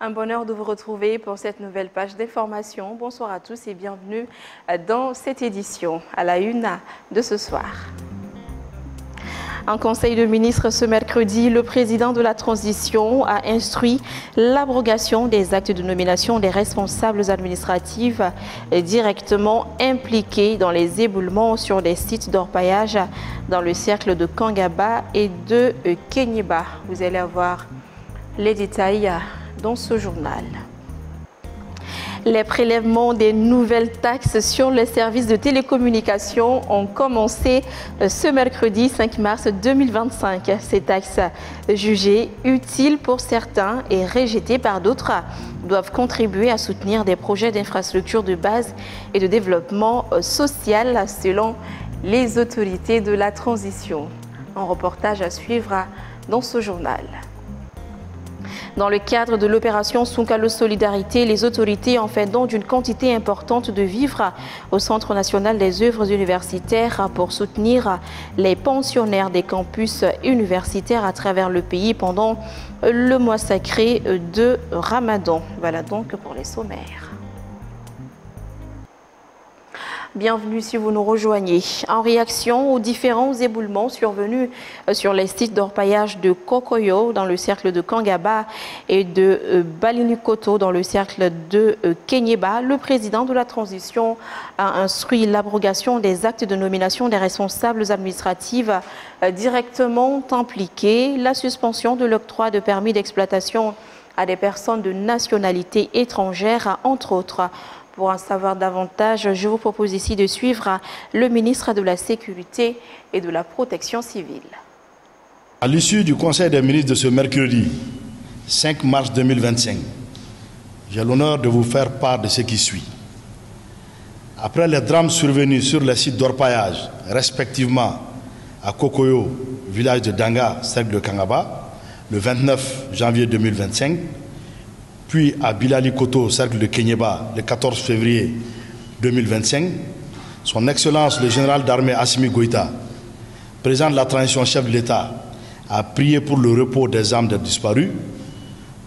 Un bonheur de vous retrouver pour cette nouvelle page d'information. Bonsoir à tous et bienvenue dans cette édition à la une de ce soir. En Conseil de ministres ce mercredi, le président de la transition a instruit l'abrogation des actes de nomination des responsables administratifs directement impliqués dans les éboulements sur des sites d'orpaillage dans le cercle de Kangaba et de Kenyeba. Vous allez avoir les détails dans ce journal. Les prélèvements des nouvelles taxes sur les services de télécommunication ont commencé ce mercredi 5 mars 2025. Ces taxes jugées utiles pour certains et rejetées par d'autres doivent contribuer à soutenir des projets d'infrastructure de base et de développement social selon les autorités de la transition. Un reportage à suivre dans ce journal. Dans le cadre de l'opération Sunkalo Solidarité, les autorités ont fait don d'une quantité importante de vivres au Centre national des œuvres universitaires pour soutenir les pensionnaires des campus universitaires à travers le pays pendant le mois sacré de Ramadan. Voilà donc pour les sommaires. Bienvenue si vous nous rejoignez. En réaction aux différents éboulements survenus sur les sites d'orpaillage de Kokoyo dans le cercle de Kangaba et de Balinikoto dans le cercle de Kenyeba, le président de la transition a instruit l'abrogation des actes de nomination des responsables administratifs directement impliqués, la suspension de l'octroi de permis d'exploitation à des personnes de nationalité étrangère, entre autres. Pour en savoir davantage, je vous propose ici de suivre le ministre de la Sécurité et de la Protection civile. À l'issue du Conseil des ministres de ce mercredi 5 mars 2025, j'ai l'honneur de vous faire part de ce qui suit. Après les drames survenus sur les sites d'orpaillage, respectivement à Kokoyo, village de Danga, cercle de Kangaba, le 29 janvier 2025, puis à Bilali Koto, cercle de Kenyeba, le 14 février 2025, son Excellence le général d'armée Assimi Goïta, président de la transition chef de l'État, a prié pour le repos des âmes des disparus,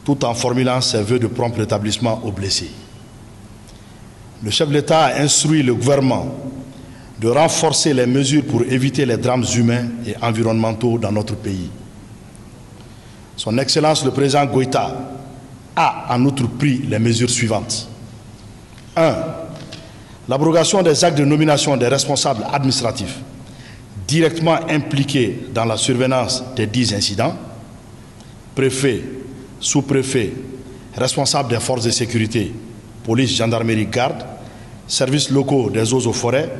tout en formulant ses vœux de prompt rétablissement aux blessés. Le chef de l'État a instruit le gouvernement de renforcer les mesures pour éviter les drames humains et environnementaux dans notre pays. Son Excellence le président Goïta a en outre pris les mesures suivantes. 1. L'abrogation des actes de nomination des responsables administratifs directement impliqués dans la survenance des 10 incidents, préfet, sous-préfet, responsables des forces de sécurité, police, gendarmerie, garde, services locaux des eaux et forêts,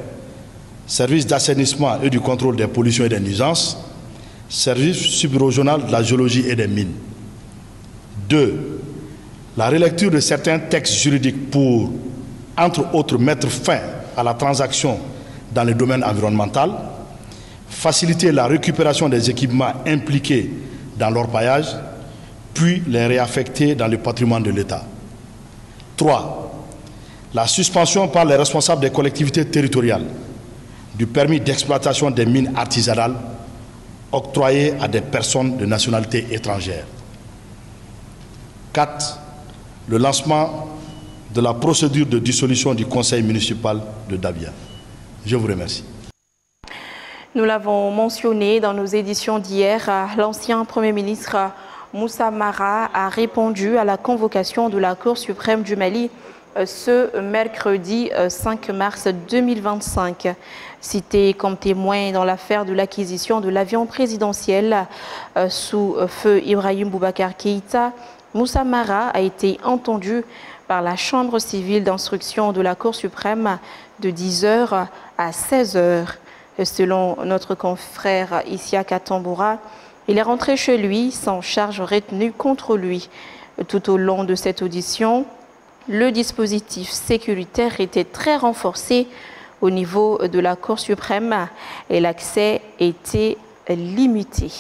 services d'assainissement et du contrôle des pollutions et des nuisances, service subrégional de la géologie et des mines. 2. La relecture de certains textes juridiques pour, entre autres, mettre fin à la transaction dans le domaine environnemental, faciliter la récupération des équipements impliqués dans l'orpaillage, puis les réaffecter dans le patrimoine de l'État. 3. La suspension par les responsables des collectivités territoriales du permis d'exploitation des mines artisanales octroyées à des personnes de nationalité étrangère. 4. Le lancement de la procédure de dissolution du conseil municipal de Dabia. Je vous remercie. Nous l'avons mentionné dans nos éditions d'hier, l'ancien Premier ministre Moussa Mara a répondu à la convocation de la Cour suprême du Mali ce mercredi 5 mars 2025. Cité comme témoin dans l'affaire de l'acquisition de l'avion présidentiel sous feu Ibrahim Boubacar Keïta, Moussa Mara a été entendu par la Chambre civile d'instruction de la Cour suprême de 10h à 16h. Selon notre confrère Isiaka Tamboura, il est rentré chez lui sans charge retenue contre lui. Tout au long de cette audition, le dispositif sécuritaire était très renforcé au niveau de la Cour suprême et l'accès était limité.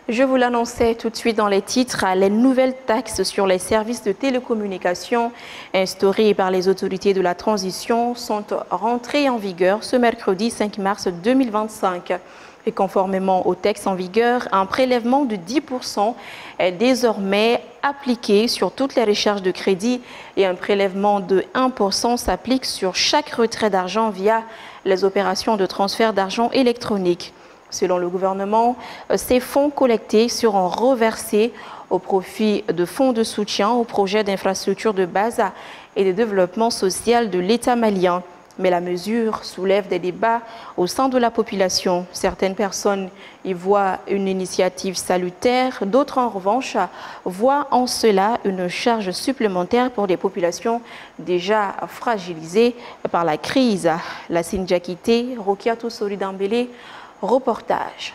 Je vous l'annonçais tout de suite dans les titres, les nouvelles taxes sur les services de télécommunication instaurées par les autorités de la transition sont rentrées en vigueur ce mercredi 5 mars 2025. Et conformément au texte en vigueur, un prélèvement de 10% est désormais appliqué sur toutes les recharges de crédit et un prélèvement de 1% s'applique sur chaque retrait d'argent via les opérations de transfert d'argent électronique. Selon le gouvernement, ces fonds collectés seront reversés au profit de fonds de soutien aux projets d'infrastructure de base et de développement social de l'État malien. Mais la mesure soulève des débats au sein de la population. Certaines personnes y voient une initiative salutaire, d'autres en revanche voient en cela une charge supplémentaire pour des populations déjà fragilisées par la crise. La Sindjakité, Rokiatou Soridambélé, reportage.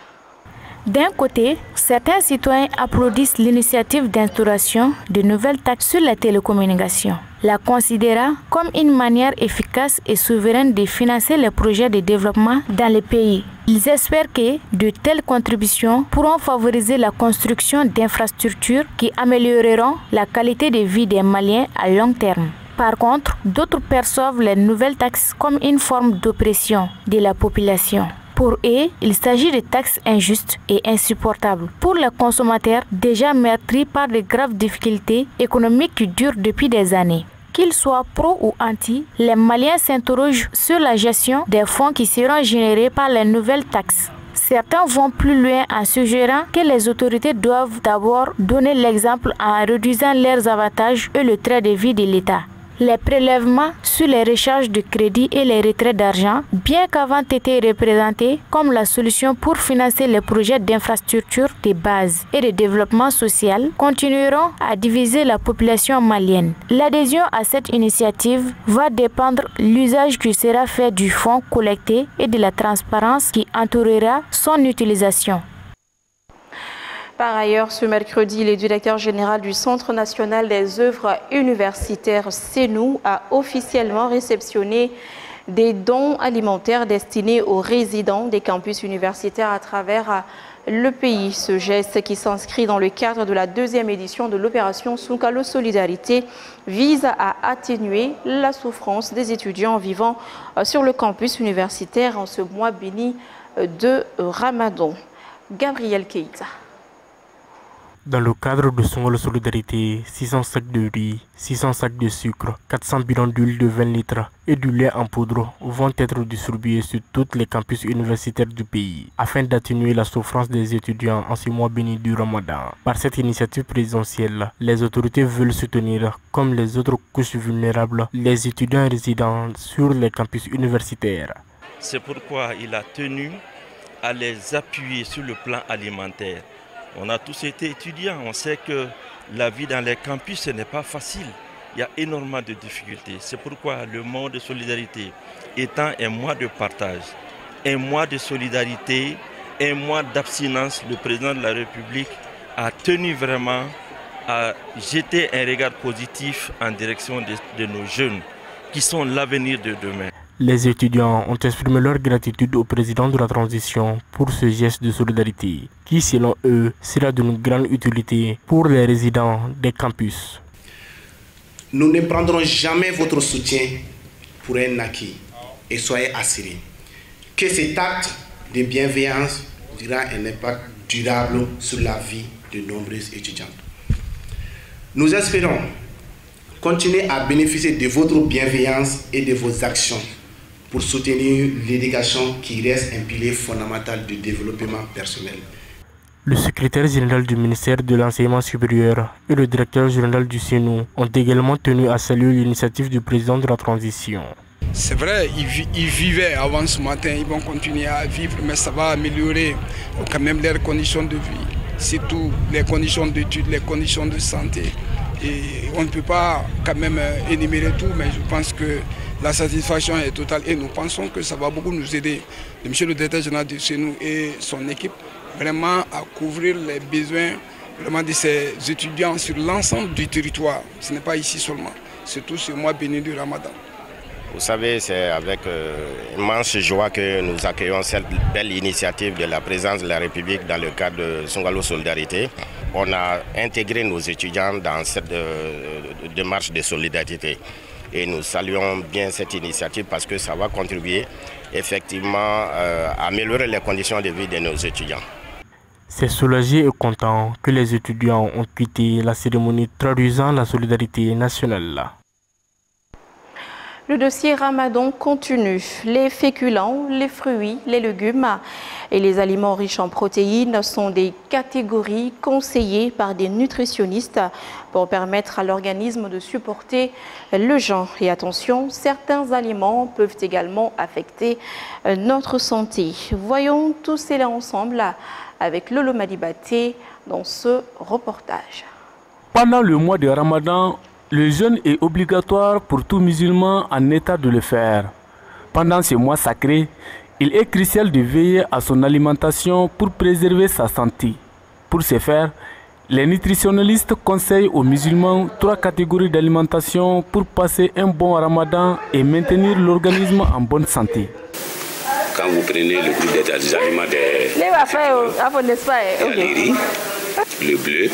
D'un côté, certains citoyens applaudissent l'initiative d'instauration de nouvelles taxes sur les télécommunications, la considérant comme une manière efficace et souveraine de financer les projets de développement dans le pays. Ils espèrent que de telles contributions pourront favoriser la construction d'infrastructures qui amélioreront la qualité de vie des Maliens à long terme. Par contre, d'autres perçoivent les nouvelles taxes comme une forme d'oppression de la population. Pour eux, il s'agit de taxes injustes et insupportables pour les consommateurs déjà meurtris par de graves difficultés économiques qui durent depuis des années. Qu'ils soient pro ou anti, les Maliens s'interrogent sur la gestion des fonds qui seront générés par les nouvelles taxes. Certains vont plus loin en suggérant que les autorités doivent d'abord donner l'exemple en réduisant leurs avantages et le train de vie de l'État. Les prélèvements sur les recharges de crédit et les retraits d'argent, bien qu'avant été représentés comme la solution pour financer les projets d'infrastructure de base et de développement social, continueront à diviser la population malienne. L'adhésion à cette initiative va dépendre de l'usage qui sera fait du fonds collecté et de la transparence qui entourera son utilisation. Par ailleurs, ce mercredi, le directeur général du Centre national des œuvres universitaires CENU a officiellement réceptionné des dons alimentaires destinés aux résidents des campus universitaires à travers le pays. Ce geste qui s'inscrit dans le cadre de la deuxième édition de l'opération Soukalo Solidarité vise à atténuer la souffrance des étudiants vivant sur le campus universitaire en ce mois béni de Ramadan. Gabriel Keïta. Dans le cadre de Soukalo Solidarité, 600 sacs de riz, 600 sacs de sucre, 400 bidons d'huile de 20 litres et du lait en poudre vont être distribués sur tous les campus universitaires du pays afin d'atténuer la souffrance des étudiants en ce mois béni du Ramadan. Par cette initiative présidentielle, les autorités veulent soutenir, comme les autres couches vulnérables, les étudiants résidant sur les campus universitaires. C'est pourquoi il a tenu à les appuyer sur le plan alimentaire. On a tous été étudiants, on sait que la vie dans les campus, ce n'est pas facile. Il y a énormément de difficultés. C'est pourquoi le mois de solidarité étant un mois de partage, un mois de solidarité, un mois d'abstinence, le président de la République a tenu vraiment à jeter un regard positif en direction de nos jeunes qui sont l'avenir de demain. Les étudiants ont exprimé leur gratitude au président de la transition pour ce geste de solidarité qui, selon eux, sera d'une grande utilité pour les résidents des campus. Nous ne prendrons jamais votre soutien pour un acquis et soyez assurés que cet acte de bienveillance aura un impact durable sur la vie de nombreux étudiants. Nous espérons continuer à bénéficier de votre bienveillance et de vos actions pour soutenir l'éducation qui reste un pilier fondamental du développement personnel. Le secrétaire général du ministère de l'Enseignement supérieur et le directeur général du CENU ont également tenu à saluer l'initiative du président de la transition. C'est vrai, ils vivaient avant ce matin, ils vont continuer à vivre, mais ça va améliorer quand même leurs conditions de vie, surtout les conditions d'études, les conditions de santé. Et on ne peut pas quand même énumérer tout, mais je pense que la satisfaction est totale et nous pensons que ça va beaucoup nous aider, monsieur le directeur général du CENU et son équipe, vraiment à couvrir les besoins vraiment de ces étudiants sur l'ensemble du territoire. Ce n'est pas ici seulement, surtout ce mois béni du Ramadan. Vous savez, c'est avec immense joie que nous accueillons cette belle initiative de la présidence de la République dans le cadre de Soukalo Solidarité. On a intégré nos étudiants dans cette démarche de solidarité. Et nous saluons bien cette initiative parce que ça va contribuer effectivement à améliorer les conditions de vie de nos étudiants. C'est soulagé et content que les étudiants ont quitté la cérémonie traduisant la solidarité nationale. Le dossier Ramadan continue. Les féculents, les fruits, les légumes et les aliments riches en protéines sont des catégories conseillées par des nutritionnistes pour permettre à l'organisme de supporter le jeûne. Et attention, certains aliments peuvent également affecter notre santé. Voyons tout cela ensemble avec Lolo Madibaté dans ce reportage. Pendant le mois de Ramadan, le jeûne est obligatoire pour tout musulman en état de le faire. Pendant ce mois sacré, il est crucial de veiller à son alimentation pour préserver sa santé. Pour ce faire, les nutritionnistes conseillent aux musulmans 3 catégories d'alimentation pour passer un bon Ramadan et maintenir l'organisme en bonne santé. Quand vous prenez le groupe des aliments les riz, le bleu,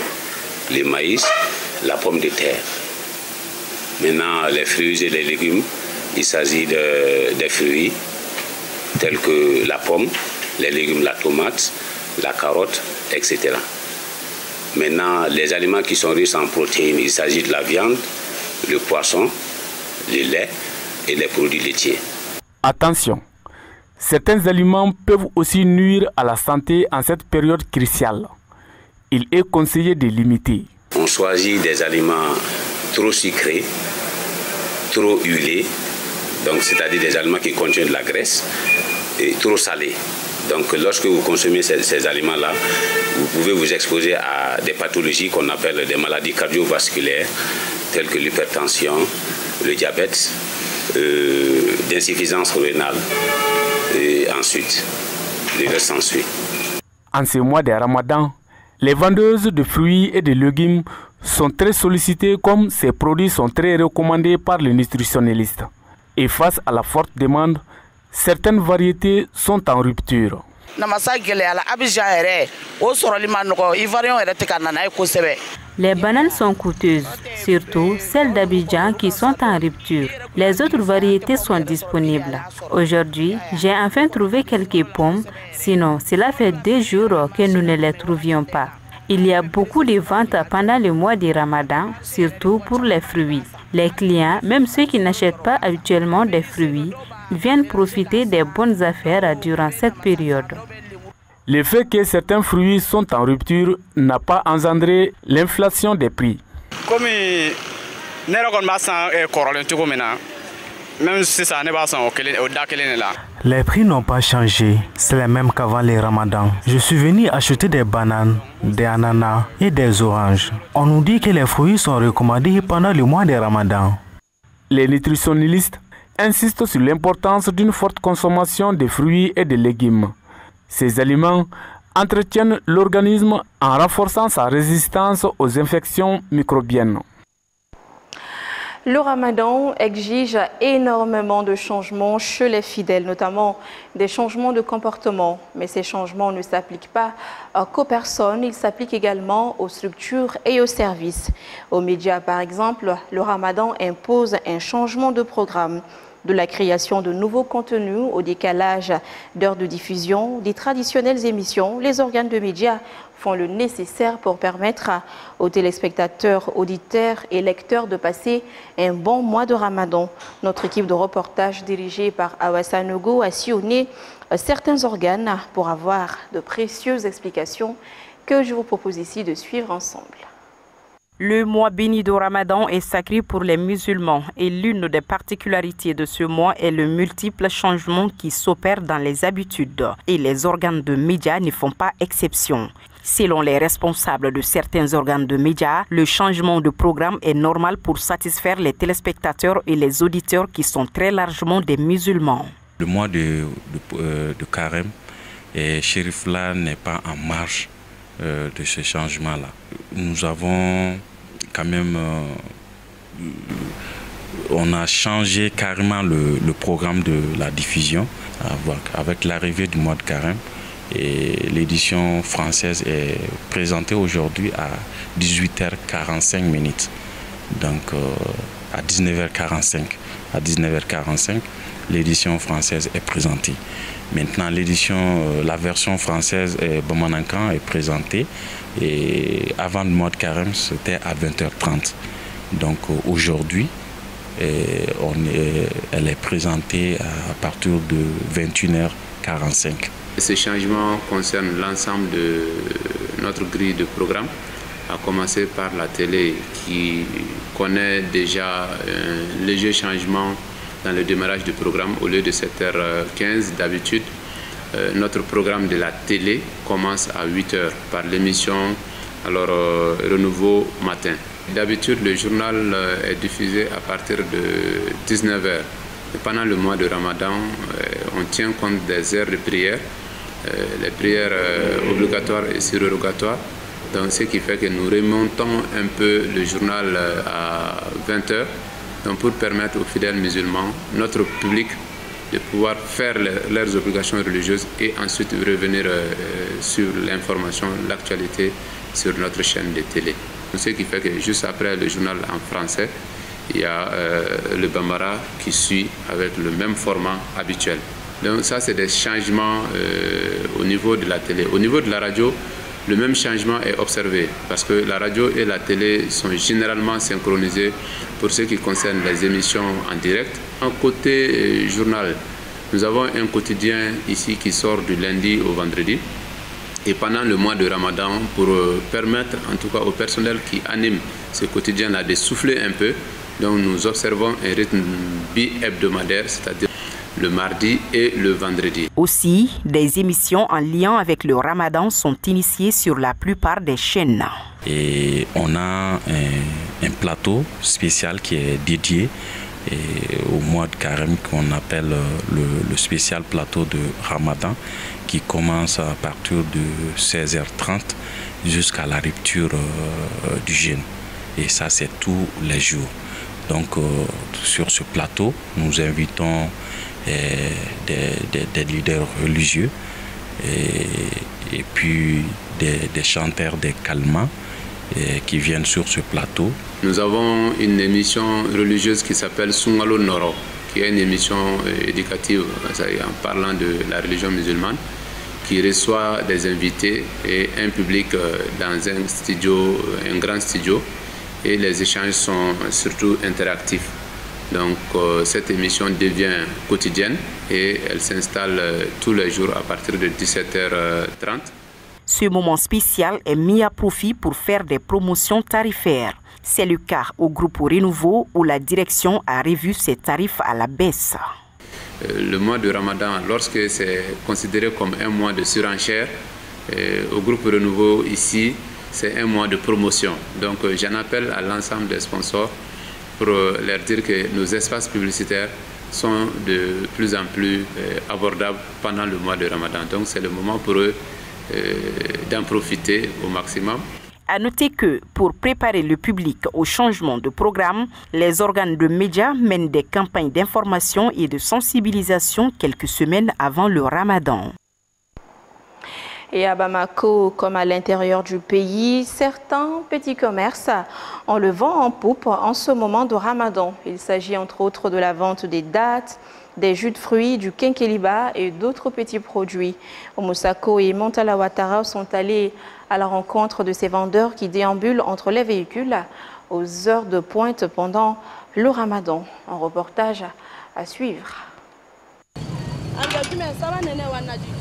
le maïs, la pomme de terre. Maintenant, les fruits et les légumes, il s'agit des fruits tels que la pomme, les légumes, la tomate, la carotte, etc. Maintenant, les aliments qui sont riches en protéines, il s'agit de la viande, le poisson, le lait et les produits laitiers. Attention, certains aliments peuvent aussi nuire à la santé en cette période cruciale. Il est conseillé de limiter. On choisit des aliments trop sucrés, trop huilés, donc c'est-à-dire des aliments qui contiennent de la graisse, et trop salés. Donc lorsque vous consommez ces aliments-là, vous pouvez vous exposer à des pathologies qu'on appelle des maladies cardiovasculaires, telles que l'hypertension, le diabète, d'insuffisance rénale, et ensuite, le reste s'ensuit. En ce mois de Ramadan, les vendeuses de fruits et de légumes sont très sollicitées comme ces produits sont très recommandés par les nutritionnistes. Et face à la forte demande, certaines variétés sont en rupture. Les bananes sont coûteuses, surtout celles d'Abidjan qui sont en rupture. Les autres variétés sont disponibles. Aujourd'hui, j'ai enfin trouvé quelques pommes, sinon cela fait 2 jours que nous ne les trouvions pas. Il y a beaucoup de ventes pendant le mois de Ramadan, surtout pour les fruits. Les clients, même ceux qui n'achètent pas habituellement des fruits, viennent profiter des bonnes affaires durant cette période. Le fait que certains fruits sont en rupture n'a pas engendré l'inflation des prix. Les prix n'ont pas changé, c'est les mêmes qu'avant les ramadans. Je suis venu acheter des bananes, des ananas et des oranges. On nous dit que les fruits sont recommandés pendant le mois des ramadans. Les nutritionnistes insistent sur l'importance d'une forte consommation de fruits et de légumes. Ces aliments entretiennent l'organisme en renforçant sa résistance aux infections microbiennes. Le Ramadan exige énormément de changements chez les fidèles, notamment des changements de comportement. Mais ces changements ne s'appliquent pas qu'aux personnes, ils s'appliquent également aux structures et aux services. Aux médias, par exemple, le Ramadan impose un changement de programme. De la création de nouveaux contenus au décalage d'heures de diffusion des traditionnelles émissions, les organes de médias font le nécessaire pour permettre aux téléspectateurs, auditeurs et lecteurs de passer un bon mois de Ramadan. Notre équipe de reportage dirigée par Awassa Nogo a sillonné certains organes pour avoir de précieuses explications que je vous propose ici de suivre ensemble. Le mois béni de Ramadan est sacré pour les musulmans et l'une des particularités de ce mois est le multiple changement qui s'opère dans les habitudes et les organes de médias ne font pas exception. Selon les responsables de certains organes de médias, le changement de programme est normal pour satisfaire les téléspectateurs et les auditeurs qui sont très largement des musulmans. Le mois de Carême, Chérifla n'est pas en marge de ce changement-là. Nous avons quand même, on a changé carrément le programme de la diffusion avec l'arrivée du mois de Carême. Et l'édition française est présentée aujourd'hui à 18h45. Donc à 19h45. À 19h45, l'édition française est présentée. Maintenant, la version française Bamanankan est présentée. Et avant le mois de carême, c'était à 20h30. Donc aujourd'hui, elle est présentée à partir de 21h45. Ces changements concernent l'ensemble de notre grille de programme, à commencer par la télé qui connaît déjà un léger changement dans le démarrage du programme. Au lieu de 7h15 d'habitude, notre programme de la télé commence à 8h par l'émission Renouveau Matin. D'habitude, le journal est diffusé à partir de 19h. Et pendant le mois de Ramadan, on tient compte des heures de prière, les prières obligatoires et surrogatoires. Donc, ce qui fait que nous remontons un peu le journal à 20h donc pour permettre aux fidèles musulmans, notre public, de pouvoir faire leurs obligations religieuses et ensuite revenir sur l'information, l'actualité sur notre chaîne de télé. Ce qui fait que juste après le journal en français, il y a le Bambara qui suit avec le même format habituel. Donc ça, c'est des changements au niveau de la télé. Au niveau de la radio, le même changement est observé parce que la radio et la télé sont généralement synchronisées pour ce qui concerne les émissions en direct. Côté journal, nous avons un quotidien ici qui sort du lundi au vendredi. Et pendant le mois de Ramadan, pour permettre en tout cas au personnel qui anime ce quotidien-là de souffler un peu, donc nous observons un rythme bi-hebdomadaire, c'est-à-dire le mardi et le vendredi. Aussi, des émissions en lien avec le Ramadan sont initiées sur la plupart des chaînes. Et on a un plateau spécial qui est dédié au mois de carême qu'on appelle le spécial plateau de Ramadan qui commence à partir de 16h30 jusqu'à la rupture du jeûne. Et ça, c'est tous les jours. Donc, sur ce plateau, nous invitons des leaders religieux et puis des chanteurs, des calmants qui viennent sur ce plateau. Nous avons une émission religieuse qui s'appelle Sungalo Noro, qui est une émission éducative en parlant de la religion musulmane, qui reçoit des invités et un public dans un studio, un grand studio, et les échanges sont surtout interactifs. Donc cette émission devient quotidienne et elle s'installe tous les jours à partir de 17h30. Ce moment spécial est mis à profit pour faire des promotions tarifaires. C'est le cas au groupe Renouveau où la direction a revu ses tarifs à la baisse. Le mois de Ramadan, lorsque c'est considéré comme un mois de surenchère, au groupe Renouveau ici, c'est un mois de promotion. Donc j'en appelle à l'ensemble des sponsors pour leur dire que nos espaces publicitaires sont de plus en plus abordables pendant le mois de Ramadan. Donc c'est le moment pour eux d'en profiter au maximum. À noter que pour préparer le public au changement de programme, les organes de médias mènent des campagnes d'information et de sensibilisation quelques semaines avant le Ramadan. Et à Bamako, comme à l'intérieur du pays, certains petits commerces ont le vent en poupe en ce moment de Ramadan. Il s'agit entre autres de la vente des dattes, des jus de fruits, du kenkeliba et d'autres petits produits. Omusako et Montala Ouattara sont allés à la rencontre de ces vendeurs qui déambulent entre les véhicules aux heures de pointe pendant le Ramadan. Un reportage à suivre.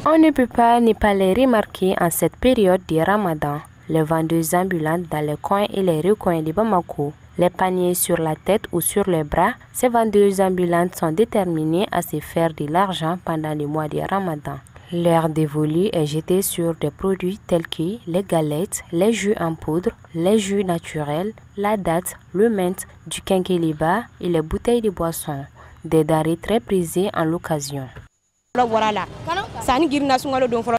On ne peut pas ne pas les remarquer en cette période de Ramadan. Les vendeuses ambulantes dans les coins et les recoins de Bamako, les paniers sur la tête ou sur les bras, ces vendeuses ambulantes sont déterminées à se faire de l'argent pendant le mois de Ramadan. Leur dévolu est jeté sur des produits tels que les galettes, les jus en poudre, les jus naturels, la date, le mint, du kenkeliba et les bouteilles de boissons, des denrées très prisées en l'occasion.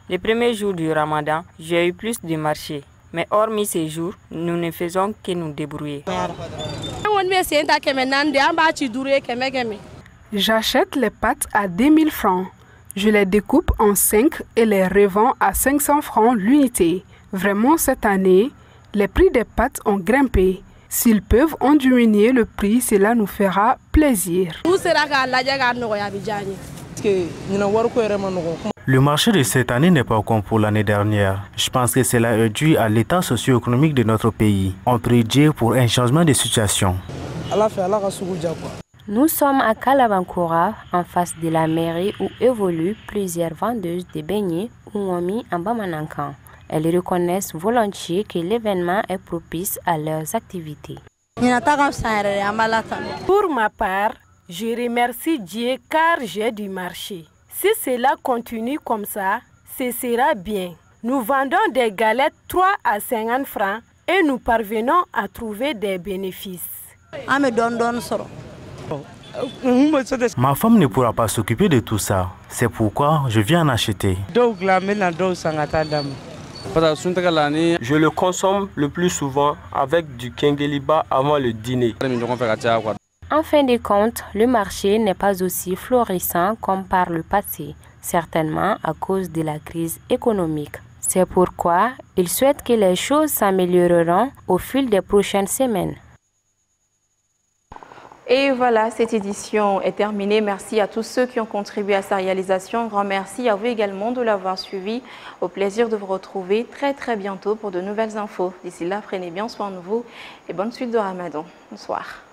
Les premiers jours du Ramadan, j'ai eu plus de marché. Mais hormis ces jours, nous ne faisons que nous débrouiller. J'achète les pâtes à 10 000 francs. Je les découpe en 5 et les revends à 500 francs l'unité. Vraiment, cette année, les prix des pâtes ont grimpé. S'ils peuvent en diminuer le prix, cela nous fera plaisir. Le marché de cette année n'est pas comme pour l'année dernière. Je pense que cela est dû à l'état socio-économique de notre pays. On prie Dieu pour un changement de situation. Nous sommes à Kalabankura, en face de la mairie où évoluent plusieurs vendeuses de beignets Oumomi en Bamanankan. Elles reconnaissent volontiers que l'événement est propice à leurs activités. Pour ma part, je remercie Dieu car j'ai du marché. Si cela continue comme ça, ce sera bien. Nous vendons des galettes 3 à 50 francs et nous parvenons à trouver des bénéfices. Ma femme ne pourra pas s'occuper de tout ça. C'est pourquoi je viens en acheter. Je le consomme le plus souvent avec du kengeliba avant le dîner. En fin de compte, le marché n'est pas aussi florissant comme par le passé, certainement à cause de la crise économique. C'est pourquoi il souhaite que les choses s'amélioreront au fil des prochaines semaines. Et voilà, cette édition est terminée. Merci à tous ceux qui ont contribué à sa réalisation. Un grand merci à vous également de l'avoir suivi. Au plaisir de vous retrouver très bientôt pour de nouvelles infos. D'ici là, prenez bien soin de vous et bonne suite de Ramadan. Bonsoir.